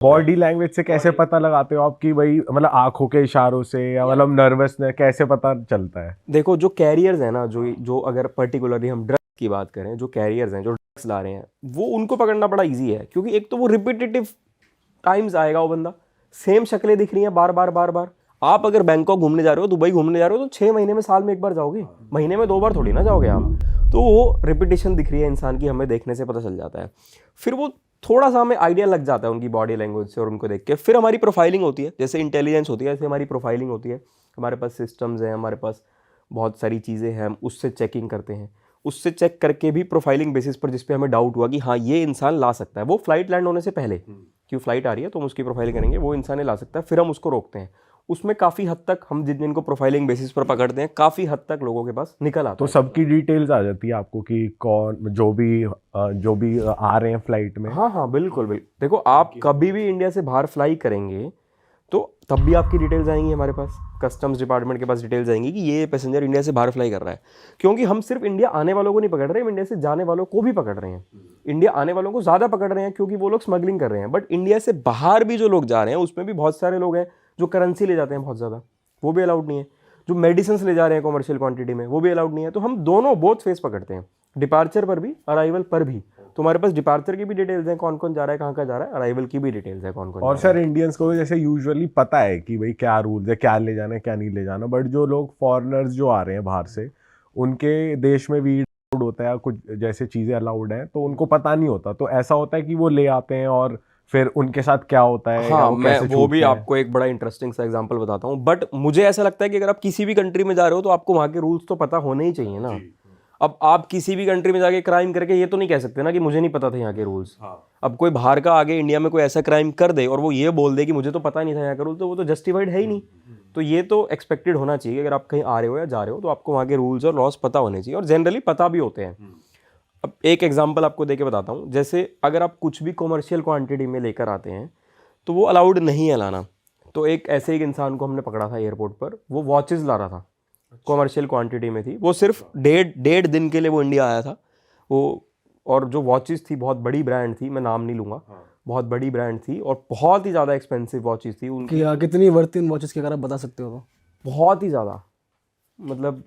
Body language से कैसे पता लगाते हो आप कि भाई मतलब आंखों के इशारों से या मतलब नर्वसनेस कैसे पता चलता है? देखो, जो कैरियर्स हैं ना, जो अगर पर्टिकुलरली हम ड्रग्स की बात करें, जो कैरियर्स हैं जो ड्रग्स ला रहे हैं, वो उनको पकड़ना बड़ा इजी है, क्योंकि एक तो वो रिपीटेटिव टाइम्स आएगा वो बंदा, सेम शक्लें दिख रही हैं बार बार बार बार। आप अगर बैंकॉक घूमने जा रहे हो, दुबई घूमने जा रहे हो, तो 6 महीने में, साल में एक बार जाओगे, महीने में 2 बार थोड़ी ना जाओगे आप। तो वो रिपीटेशन दिख रही है इंसान की, हमें देखने से पता चल जाता है। फिर वो थोड़ा सा हमें आइडिया लग जाता है उनकी बॉडी लैंग्वेज से और उनको देख के। फिर हमारी प्रोफाइलिंग होती है, जैसे इंटेलिजेंस होती है ऐसे हमारी प्रोफाइलिंग होती है। हमारे पास सिस्टम्स हैं, हमारे पास बहुत सारी चीज़ें हैं, हम उससे चेकिंग करते हैं। उससे चेक करके भी प्रोफाइलिंग बेसिस पर जिस पे हमें डाउट हुआ कि हाँ ये इंसान ला सकता है, वो फ्लाइट लैंड होने से पहले, कि फ्लाइट आ रही है तो हम उसकी प्रोफाइलिंग करेंगे, वो इंसान ला सकता है, फिर हम उसको रोकते हैं। उसमें काफ़ी हद तक हम जिन जिनको प्रोफाइलिंग बेसिस पर पकड़ते हैं, काफ़ी हद तक लोगों के पास निकल आता तो है। सबकी डिटेल्स आ जाती है आपको कि कौन जो भी आ रहे हैं फ्लाइट में? हाँ हाँ, बिल्कुल बिल्कुल। देखो, आप कभी भी इंडिया से बाहर फ्लाई करेंगे तो तब भी आपकी डिटेल्स आएंगी हमारे पास, कस्टम्स डिपार्टमेंट के पास डिटेल्स आएंगी कि ये पैसेंजर इंडिया से बाहर फ्लाई कर रहा है। क्योंकि हम सिर्फ इंडिया आने वालों को नहीं पकड़ रहे, हम इंडिया से जाने वालों को भी पकड़ रहे हैं। इंडिया आने वालों को ज़्यादा पकड़ रहे हैं क्योंकि वो लोग स्मगलिंग कर रहे हैं, बट इंडिया से बाहर भी जो लोग जा रहे हैं उसमें भी बहुत सारे लोग हैं जो करेंसी ले जाते हैं बहुत ज़्यादा, वो भी अलाउड नहीं है। जो मेडिसिन ले जा रहे हैं कॉमर्शियल क्वांटिटी में, वो भी अलाउड नहीं है। तो हम दोनों बोथ फेस पकड़ते हैं, डिपार्चर पर भी, अराइवल पर भी। तुम्हारे पास डिपार्चर की भी डिटेल्स हैं, कौन कौन जा रहा है, कहाँ कहाँ जा रहा है, अराइवल की भी डिटेल्स है, कौन कौन और जा रहा सर इंडियंस को जैसे यूजुअली पता है कि भाई क्या रूल्स है, क्या ले जाना है क्या नहीं ले जाना, बट जो लोग फॉरेनर्स जो आ रहे हैं बाहर से, उनके देश में वीड अलाउड होता है, कुछ जैसे चीज़ें अलाउड हैं, तो उनको पता नहीं होता। तो ऐसा होता है कि वो ले आते हैं और फिर उनके साथ क्या होता है। है या हाँ, वो मैं कैसे वो भी छूटते हैं? आपको एक बड़ा इंटरेस्टिंग सा एग्जांपल बताता हूँ। बट मुझे ऐसा लगता है कि अगर आप किसी भी कंट्री में जा रहे हो तो आपको वहाँ के रूल्स तो पता होने ही चाहिए ना। अब आप किसी भी कंट्री में जाके क्राइम करके ये तो नहीं कह सकते ना कि मुझे नहीं पता था यहाँ के रूल्स। अब कोई बाहर का आगे इंडिया में कोई ऐसा क्राइम कर दे और वो ये बोल दे कि मुझे तो पता नहीं था यहाँ का रूल, तो वो तो जस्टिफाइड है ही नहीं। तो ये तो एक्सपेक्टेड होना चाहिए, अगर आप कहीं आ रहे हो या जा रहे हो तो आपको वहाँ के रूल्स और लॉस पता होने चाहिए, और जनरली पता भी होते हैं। अब एक एग्जांपल आपको देके बताता हूँ। जैसे अगर आप कुछ भी कॉमर्शियल क्वांटिटी में लेकर आते हैं तो वो अलाउड नहीं है लाना। तो एक ऐसे एक इंसान को हमने पकड़ा था एयरपोर्ट पर, वो वॉचेस ला रहा था, कॉमर्शियल क्वांटिटी में थी वो, सिर्फ डेढ़ डेढ़ दिन के लिए वो इंडिया आया था वो। और जो वॉचेस थी बहुत बड़ी ब्रांड थी, मैं नाम नहीं लूँगा, बहुत बड़ी ब्रांड थी और बहुत ही ज़्यादा एक्सपेंसिव वॉचेस थी उनकी। कितनी वर्थ इन वॉचेस की, अगर आप बता सकते हो तो? बहुत ही ज़्यादा, मतलब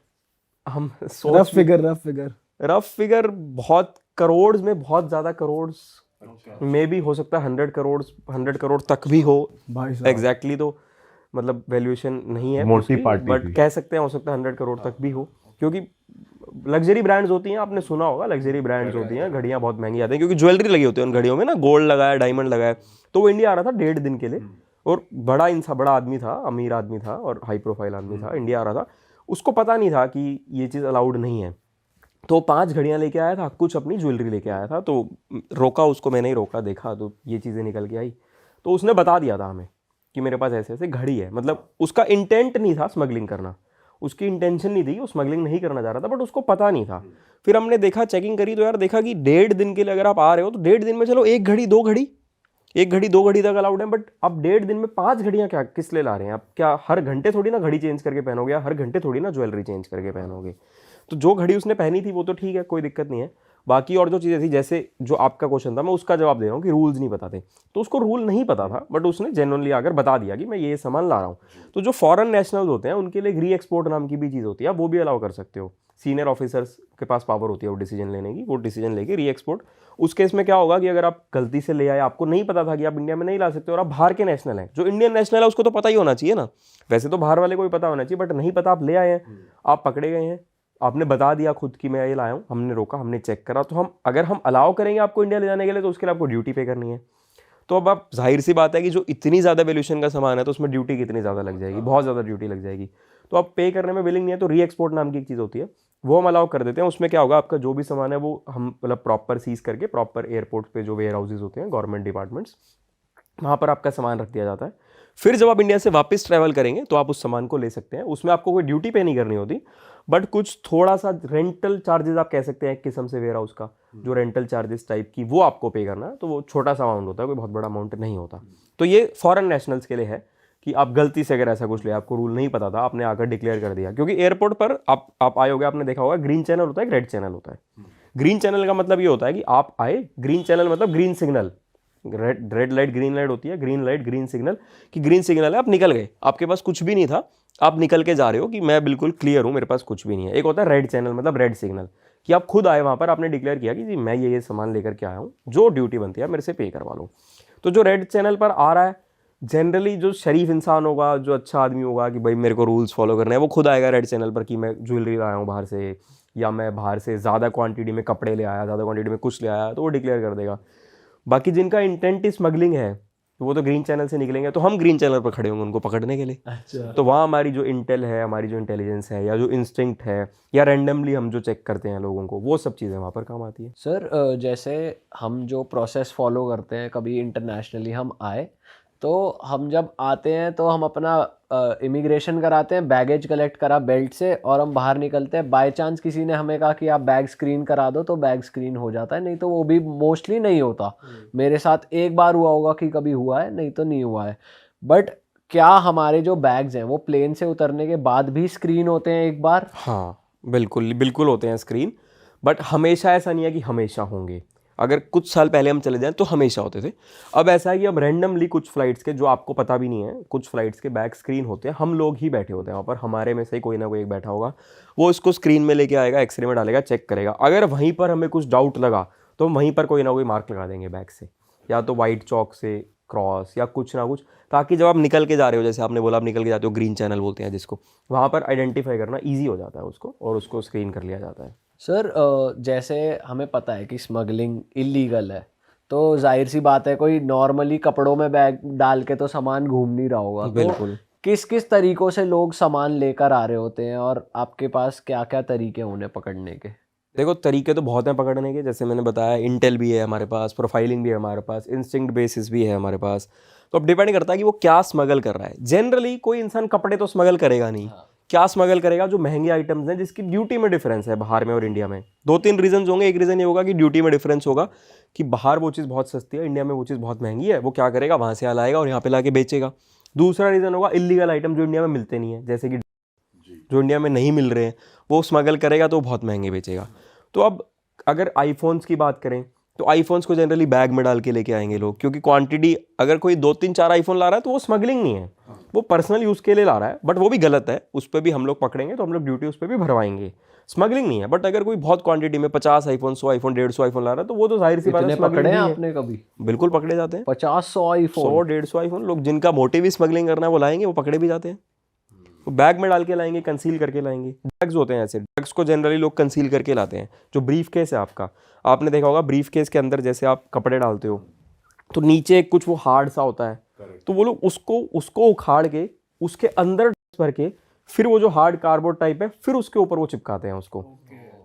हम रफ फिगर रफ फिगर बहुत करोड़ में, बहुत ज़्यादा करोड़ में भी हो सकता है, 100 करोड़ तक भी हो। भाई साहब। एग्जैक्टली तो मतलब वैल्यूएशन नहीं है मोटी उसकी, पार्टी बट थी। कह सकते हैं हो सकता है 100 करोड़ तक भी हो। क्योंकि लग्जरी ब्रांड्स होती हैं, आपने सुना होगा, लग्जरी ब्रांड्स होती हैं, घड़ियाँ बहुत महंगी आती हैं क्योंकि ज्वेलरी लगी होती है उन घड़ियों में ना, गोल्ड लगाया, डायमंड लगाया। तो वो इंडिया आ रहा था डेढ़ दिन के लिए, और बड़ा इंसान, बड़ा आदमी था, अमीर आदमी था और हाई प्रोफाइल आदमी था, इंडिया आ रहा था। उसको पता नहीं था कि ये चीज़ अलाउड नहीं है। तो 5 घड़ियाँ लेके आया था, कुछ अपनी ज्वेलरी लेके आया था। तो रोका उसको, मैंने ही रोका, देखा तो ये चीज़ें निकल के आई। तो उसने बता दिया था हमें कि मेरे पास ऐसे ऐसे घड़ी है। मतलब उसका इंटेंट नहीं था स्मगलिंग करना, उसकी इंटेंशन नहीं थी, वो स्मगलिंग नहीं करना चाह रहा था, बट उसको पता नहीं था। फिर हमने देखा, चेकिंग करी, तो यार देखा कि डेढ़ दिन के लिए अगर आप आ रहे हो तो डेढ़ दिन में चलो एक घड़ी दो घड़ी, एक घड़ी दो घड़ी तक अलाउड है, बट अब डेढ़ दिन में 5 घड़ियाँ क्या किस लिए ला रहे हैं आप? क्या हर घंटे थोड़ी ना घड़ी चेंज करके पहनोगे, या हर घंटे थोड़ी ना ज्वेलरी चेंज करके पहनोगे? तो जो घड़ी उसने पहनी थी वो तो ठीक है, कोई दिक्कत नहीं है। बाकी और जो चीज़ें थी, जैसे जो आपका क्वेश्चन था, मैं उसका जवाब दे रहा हूँ कि रूल्स नहीं पता थे। तो उसको रूल नहीं पता था, बट उसने जेन्युइनली आकर बता दिया कि मैं ये सामान ला रहा हूँ। तो जो फॉरेन नेशनल्स होते हैं उनके लिए री एक्सपोर्ट नाम की भी चीज़ होती है, वो भी अलाउ कर सकते हो। सीनियर ऑफिसर्स के पास पावर होती है वो डिसीजन लेने की, वो डिसीजन लेके री एक्सपोर्ट। उस केस में क्या होगा कि अगर आप गलती से ले आए, आपको नहीं पता था कि आप इंडिया में नहीं ला सकते और आप बाहर के नेशनल हैं, जो इंडियन नेशनल है उसको तो पता ही होना चाहिए ना, वैसे तो बाहर वाले को भी पता होना चाहिए, बट नहीं पता, आप ले आए हैं, आप पकड़े गए हैं, आपने बता दिया खुद कि मैं ये लाया हूँ, हमने रोका, हमने चेक करा, तो हम अगर हम अलाउ करेंगे आपको इंडिया ले जाने के लिए तो उसके लिए आपको ड्यूटी पे करनी है। तो अब आप, जाहिर सी बात है कि जो इतनी ज़्यादा वैल्यूएशन का सामान है तो उसमें ड्यूटी कितनी ज़्यादा लग जाएगी, बहुत ज़्यादा ड्यूटी लग जाएगी। तो आप पे करने में विलिंग नहीं है, तो री एक्सपोर्ट नाम की एक चीज़ होती है, वो हम अलाउ कर देते हैं। उसमें क्या होगा, आपका जो भी सामान है वो हम मतलब प्रॉपर सीज करके, प्रॉपर एयरपोर्ट पे जो वेयर हाउसेज होते हैं गवर्नमेंट डिपार्टमेंट्स, वहाँ पर आपका सामान रख दिया जाता है। फिर जब आप इंडिया से वापस ट्रैवल करेंगे तो आप उस सामान को ले सकते हैं, उसमें आपको कोई ड्यूटी पे नहीं करनी होती, बट कुछ थोड़ा सा रेंटल चार्जेस आप कह सकते हैं एक किस्म से, वेयर हाउस का जो रेंटल चार्जेस टाइप की, वो आपको पे करना है। तो वो छोटा सा अमाउंट होता है, कोई बहुत बड़ा अमाउंट नहीं होता। तो ये फॉरेन नेशनल्स के लिए है कि आप गलती से अगर ऐसा कुछ ले, आपको रूल नहीं पता था, आपने आकर डिक्लेयर कर दिया। क्योंकि एयरपोर्ट पर आप आए होगे, आपने देखा होगा ग्रीन चैनल होता है, एक रेड चैनल होता है। ग्रीन चैनल का मतलब ये होता है कि आप आए, ग्रीन चैनल मतलब green signal, red light green light होती है, ग्रीन लाइट ग्रीन सिग्नल, कि ग्रीन सिग्नल है आप निकल गए, आपके पास कुछ भी नहीं था, आप निकल के जा रहे हो कि मैं बिल्कुल क्लियर हूँ, मेरे पास कुछ भी नहीं है। एक होता है रेड चैनल, मतलब रेड सिग्नल, कि आप खुद आए वहाँ पर, आपने डिक्लेयर किया कि जी मैं ये सामान लेकर के आया हूँ, जो ड्यूटी बनती है मेरे से पे करवा लो। तो जो रेड चैनल पर आ रहा है, जनरली जो शरीफ इंसान होगा, जो अच्छा आदमी होगा कि भाई मेरे को रूल्स फॉलो करने हैं, वो खुद आएगा रेड चैनल पर कि मैं ज्वेलरी लाया हूँ बाहर से, या मैं बाहर से ज़्यादा क्वांटिटी में कपड़े ले आया, ज़्यादा क्वांटिटी में कुछ ले आया, तो वो डिक्लेयर कर देगा। बाकी जिनका इंटेंट स्मगलिंग है वो तो ग्रीन चैनल से निकलेंगे, तो हम ग्रीन चैनल पर खड़े होंगे उनको पकड़ने के लिए। अच्छा। तो वहाँ हमारी जो इंटेल है, हमारी जो इंटेलिजेंस है, या जो इंस्टिंक्ट है, या रैंडमली हम जो चेक करते हैं लोगों को, वो सब चीज़ें वहाँ पर काम आती है। सर जैसे हम जो प्रोसेस फॉलो करते हैं, कभी इंटरनेशनली हम आए तो हम जब आते हैं तो हम अपना इमिग्रेशन कराते हैं, बैगेज कलेक्ट करा बेल्ट से, और हम बाहर निकलते हैं। बाय चांस किसी ने हमें कहा कि आप बैग स्क्रीन करा दो, तो बैग स्क्रीन हो जाता है, नहीं तो वो भी मोस्टली नहीं होता। मेरे साथ एक बार हुआ होगा कि कभी हुआ है, नहीं तो नहीं हुआ है। बट क्या हमारे जो बैग्स हैं वो प्लेन से उतरने के बाद भी स्क्रीन होते हैं एक बार? हाँ बिल्कुल बिल्कुल होते हैं स्क्रीन, बट हमेशा ऐसा नहीं है कि हमेशा होंगे। अगर कुछ साल पहले हम चले जाएं तो हमेशा होते थे। अब ऐसा है कि अब रैंडमली कुछ फ्लाइट्स के, जो आपको पता भी नहीं है, कुछ फ्लाइट्स के बैग स्क्रीन होते हैं, हम लोग ही बैठे होते हैं वहाँ पर, हमारे में से कोई ना कोई एक बैठा होगा, वो इसको स्क्रीन में लेके आएगा, एक्सरे में डालेगा, चेक करेगा। अगर वहीं पर हमें कुछ डाउट लगा तो हम वहीं पर कोई ना कोई मार्क लगा देंगे बैग से, या तो वाइट चौक से क्रॉस या कुछ ना कुछ, ताकि जब आप निकल के जा रहे हो, जैसे आपने बोला आप निकल के जाते हो, ग्रीन चैनल बोलते हैं जिसको, वहाँ पर आइडेंटिफाई करना ईजी हो जाता है उसको, और उसको स्क्रीन कर लिया जाता है। सर जैसे हमें पता है कि स्मगलिंग इलीगल है, तो जाहिर सी बात है कोई नॉर्मली कपड़ों में बैग डाल के तो सामान घूम नहीं रहा होगा। बिल्कुल। तो किस किस तरीकों से लोग सामान लेकर आ रहे होते हैं, और आपके पास क्या क्या तरीके हैं उन्हें पकड़ने के? देखो तरीके तो बहुत हैं पकड़ने के, जैसे मैंने बताया इंटेल भी है हमारे पास, प्रोफाइलिंग भी है हमारे पास, इंस्टिंक्ट बेसिस भी है हमारे पास। तो अब डिपेंड करता है कि वो क्या स्मगल कर रहा है। जनरली कोई इंसान कपड़े तो स्मगल करेगा नहीं। क्या स्मगल करेगा? जो महंगे आइटम्स हैं जिसकी ड्यूटी में डिफरेंस है बाहर में और इंडिया में। 2-3 रीजन होंगे। एक रीज़न ये होगा कि ड्यूटी में डिफरेंस होगा, कि बाहर वो चीज़ बहुत सस्ती है, इंडिया में वो चीज़ बहुत महंगी है, वो क्या करेगा वहाँ से लाएगा और यहाँ पे लाके बेचेगा। दूसरा रीज़न होगा इलीगल आइटम जो इंडिया में मिलते नहीं है, जैसे कि जो इंडिया में नहीं मिल रहे हैं, वो स्मगल करेगा तो बहुत महंगे बेचेगा। तो अब अगर आईफोन्स की बात करें तो आईफोन्स को जनरली बैग में डाल के लेके आएंगे लोग, क्योंकि क्वांटिटी, अगर कोई 2-3-4 आईफोन ला रहा है तो वो स्मगलिंग नहीं है, वो पर्सनल यूज़ के लिए ला रहा है, बट वो भी गलत है, उस पर भी हम लोग पकड़ेंगे तो हम लोग ड्यूटी उस पर भी भरवाएंगे। स्मगलिंग नहीं है। बट अगर कोई बहुत क्वांटिटी में 50 आईफोन, 100 आईफोन, 150 आईफोन ला रहा है तो वो तो जाहिर सी बात है इतने स्मगलिंग पकड़े हैं नहीं है। आपने कभी? बिल्कुल पकड़े जाते हैं। 50-100 आईफोन? 100-150 आईफोन लोग जिनका मोटिव ही स्मगलिंग करना है वो लाएंगे, वो पकड़े भी जाते हैं। वो बैग में डाल के लाएंगे, कंसील करके लाएंगे। ड्रग्स होते हैं ऐसे, ड्रग्स को जनरली लोग कंसील करके लाते हैं। जो ब्रीफ केस है आपका, आपने देखा होगा ब्रीफ केस के अंदर जैसे आप कपड़े डालते हो तो नीचे कुछ वो हार्ड सा होता है, तो वो लोग उसको उखाड़ के उसके अंदर भर के फिर वो जो हार्ड कार्डबोर्ड टाइप है फिर उसके ऊपर वो चिपकाते हैं उसको,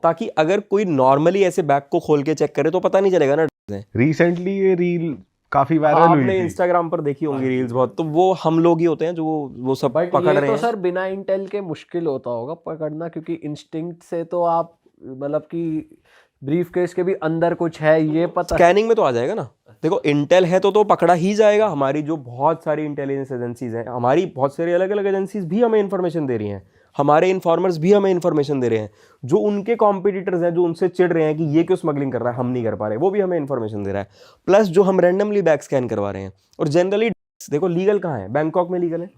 ताकि अगर कोई नॉर्मली ऐसे बैग को खोल के चेक करे तो पता नहीं चलेगा ना drugs है। रिसेंटली ये रील काफी वायरल हुई आपने थी। इंस्टाग्राम पर देखी होंगी रील्स बहुत, तो वो हम लोग ही होते हैं जो वो सब बट पकड़ ये रहे तो हैं। सर बिना इंटेल के मुश्किल होता होगा पकड़ना, क्योंकि इंस्टिंक्ट से तो आप मतलब कि ब्रीफ केस के भी अंदर कुछ है ये पता। स्कैनिंग में तो आ जाएगा ना। देखो इंटेल है तो पकड़ा ही जाएगा। हमारी जो बहुत सारी इंटेलिजेंस एजेंसीज हैं, हमारी बहुत सारी अलग अलग एजेंसीज भी हमें इन्फॉर्मेशन दे रही हैं, हमारे इन्फॉर्मर्स भी हमें इन्फॉर्मेशन दे रहे हैं। जो उनके कॉम्पिटिटर्स हैं, जो उनसे चिढ़ रहे हैं कि ये क्यों स्मगलिंग कर रहा है, हम नहीं कर पा रहे, वो भी हमें इन्फॉर्मेशन दे रहा है। प्लस जो हम रैंडमली बैग स्कैन करवा रहे हैं, और जनरली देखो लीगल कहाँ है, बैंकॉक में लीगल है,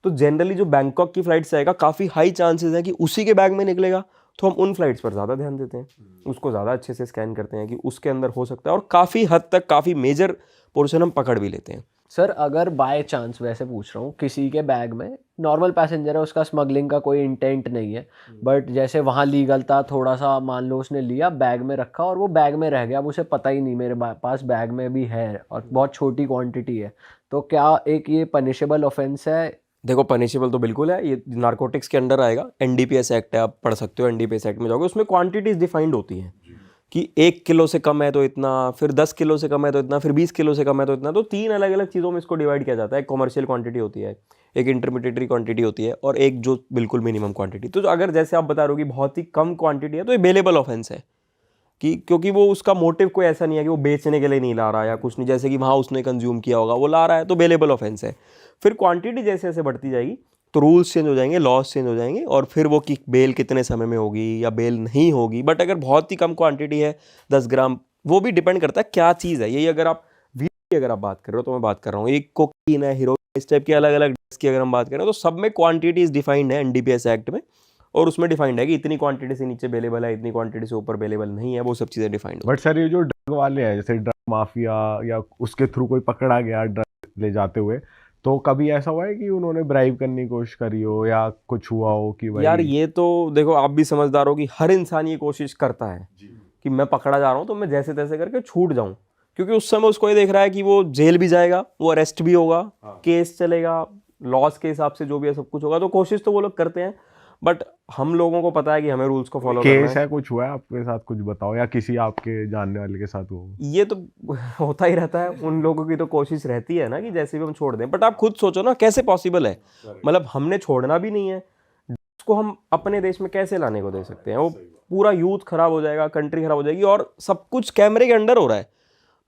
तो जनरली जो बैंकॉक की फ्लाइट से आएगा काफ़ी हाई चांसेस है कि उसी के बैग में निकलेगा, तो हम उन फ्लाइट्स पर ज़्यादा ध्यान देते हैं, उसको ज़्यादा अच्छे से स्कैन करते हैं कि उसके अंदर हो सकता है, और काफ़ी हद तक काफ़ी मेजर पोर्शन हम पकड़ भी लेते हैं। सर अगर बाय चांस, वैसे पूछ रहा हूँ, किसी के बैग में नॉर्मल पैसेंजर है, उसका स्मगलिंग का कोई इंटेंट नहीं है, बट जैसे वहाँ लीगल था, थोड़ा सा मान लो उसने लिया, बैग में रखा और वो बैग में रह गया, अब उसे पता ही नहीं मेरे पास बैग में भी है और बहुत छोटी क्वांटिटी है, तो क्या एक ये पनिशेबल ऑफेंस है? देखो पनिशेबल तो बिल्कुल है, ये नारकोटिक्स के अंडर आएगा। एनडीपीएस एक्ट है, आप पढ़ सकते हो, एनडीपीएस एक्ट में जाओगे, उसमें क्वांटिटीज डिफाइंड होती हैं कि 1 किलो से कम है तो इतना, फिर 10 किलो से कम है तो इतना, फिर 20 किलो से कम है तो इतना। तो 3 अलग अलग चीज़ों में इसको डिवाइड किया जाता है। एक कॉमर्शियल क्वांटिटी होती है, एक इंटरमीडिएटरी क्वांटिटी होती है, और एक जो बिल्कुल मिनिमम क्वांटिटी। तो अगर जैसे आप बता रहे हो कि बहुत ही कम क्वांटिटी है तो ये बेलेबल ऑफेंस है, कि क्योंकि वो उसका मोटिव कोई ऐसा नहीं है कि वो बेचने के लिए नहीं ला रहा या कुछ नहीं, जैसे कि वहाँ उसने कंज्यूम किया होगा, वो ला रहा है, तो बेलेबल ऑफेंस है। फिर क्वांटिटी जैसे जैसे बढ़ती जाएगी तो रूल्स चेंज हो जाएंगे, लॉस चेंज हो जाएंगे, और फिर वो कि बेल कितने समय में होगी या बेल नहीं होगी। बट अगर बहुत ही कम क्वांटिटी है, 10 ग्राम, वो भी डिपेंड करता है क्या चीज़ है। यही अगर आप की अगर आप बात कर रहे हो तो मैं बात कर रहा हूँ, एक कोकीन है, हीरोइन, इस टाइप के अलग अलग ड्रग्स की अगर हम बात करें तो सब में क्वांटिटीज डिफाइंड है एनडीपीएस एक्ट में, और उसमें डिफाइंड है कि इतनी क्वांटिटी से नीचे अवेलेबल है, इतनी क्वांटिटी से ऊपर अवेलेबल नहीं है, वो सब चीज़ें डिफाइंड है। बट सर ये जो ड्रग वाले हैं, जैसे ड्रग माफिया या उसके थ्रू कोई पकड़ा गया ड्रग ले जाते हुए, तो कभी ऐसा हुआ है कि उन्होंने ब्राइब करने की कोशिश करी हो या कुछ हुआ हो कि भाई यार ये तो देखो आप भी समझदार हो कि हर इंसान ये कोशिश करता है कि मैं पकड़ा जा रहा हूँ तो मैं जैसे तैसे करके छूट जाऊं, क्योंकि उस समय उसको ये देख रहा है कि वो जेल भी जाएगा, वो अरेस्ट भी होगा, केस चलेगा, लॉस के हिसाब से जो भी है सब कुछ होगा, तो कोशिश तो वो लोग करते हैं। बट हम लोगों को पता है कि हमें रूल्स को फॉलो करना केस है, कुछ हुआ है आपके साथ, कुछ बताओ, या किसी आपके जानने वाले के साथ हुआ? ये तो होता ही रहता है, उन लोगों की तो कोशिश रहती है ना कि जैसे भी हम छोड़ दें, बट आप खुद सोचो ना कैसे पॉसिबल है, मतलब हमने छोड़ना भी नहीं है, उसको हम अपने देश में कैसे लाने को दे सकते हैं? वो पूरा यूथ खराब हो जाएगा, कंट्री खराब हो जाएगी, और सब कुछ कैमरे के अंडर हो रहा है,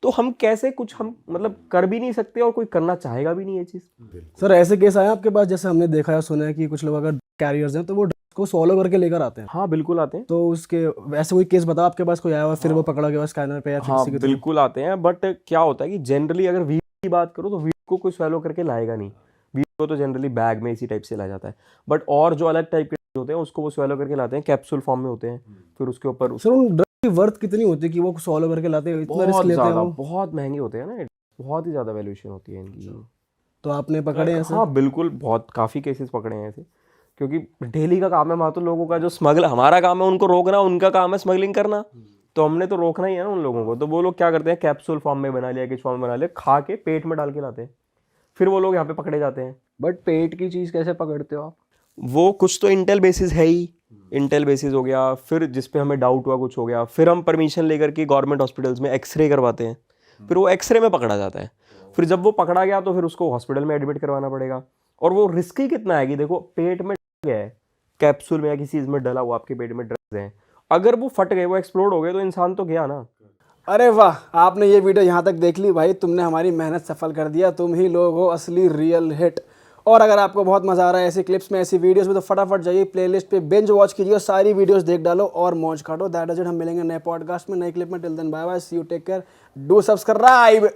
तो हम कैसे कुछ हम मतलब कर भी नहीं सकते और कोई करना चाहेगा भी नहीं ये चीज़। सर ऐसे केस आए आपके पास, जैसे हमने देखा है सुना है कि कुछ लोग अगर कैरियर्स हैं तो वो ड्रग्स को सॉलो करके लेकर आते हैं, हाँ बिल्कुल आते हैं, तो उसके ऐसे कोई केस बताओ आपके पास कोई आया हुआ फिर वो पकड़ा गया स्कैनर पे या फिर हाँ किसी के थ्रू? बिल्कुल आते हैं, बट क्या होता है कि जनरली अगर वीड की बात करो तो वीड को कोई स्वेलो करके लाएगा नहीं, वीड को तो जनरली बैग में इसी टाइप से लाया जाता है, बट और जो अलग टाइप के होते हैं उसको वो स्वेलो करके लाते हैं, कैप्सूल फॉर्म में होते हैं, फिर उसके ऊपर सर उन ड्रग्स की वर्थ कितनी होती है कि वो सॉलो करके लाते हैं, इतना रिस्क बहुत लेते हैं ज़्यादा, वो? बहुत महंगे होते हैं ना, बहुत ही ज़्यादा वैल्यूएशन होती है इनकी। तो आपने पकड़े हैं सर? हाँ बिल्कुल, बहुत काफ़ी केसेस पकड़े हैं ऐसे, क्योंकि डेली का काम है वहाँ, तो लोगों का जो स्मगल, हमारा काम है उनको रोकना, उनका काम है स्मगलिंग करना, तो हमने तो रोकना ही है ना उन लोगों को, तो वो लोग क्या करते हैं कैप्सूल फॉर्म में बना लिया, किस फॉर्म में बना लिया, खा के पेट में डाल के लाते हैं, फिर वो लोग यहाँ पे पकड़े जाते हैं। बट पेट की चीज़ कैसे पकड़ते हो आप? वो कुछ तो इंटेल बेसिस है ही, इंटेल बेसिस हो गया, फिर जिस पे हमें डाउट हुआ कुछ हो गया, फिर हम परमिशन लेकर के गवर्नमेंट हॉस्पिटल्स में एक्सरे करवाते हैं, फिर वो एक्सरे में पकड़ा जाता है, फिर जब वो पकड़ा गया तो फिर उसको हॉस्पिटल में एडमिट करवाना पड़ेगा, और वो रिस्क ही कितना है कि देखो पेट में ड्रग है, कैप्सूल में या किसी चीज़ में डला हुआ आपके पेट में ड्रग्स हैं, अगर वो फट गए, वो एक्सप्लोड हो गए, तो इंसान तो गया ना। अरे वाह, आपने ये वीडियो यहाँ तक देख ली भाई, तुमने हमारी मेहनत सफल कर दिया, तुम ही लोग हो असली रियल हिट। और अगर आपको बहुत मजा आ रहा है ऐसी क्लिप्स में, ऐसी वीडियोस में, तो फटाफट जाइए प्लेलिस्ट पे बिंज वॉच कीजिए और सारी वीडियोस देख डालो और मौज काटो। दैट इज इट, हम मिलेंगे नए पॉडकास्ट में, नई क्लिप में। Till then bye bye, see you, take care, do subscribe.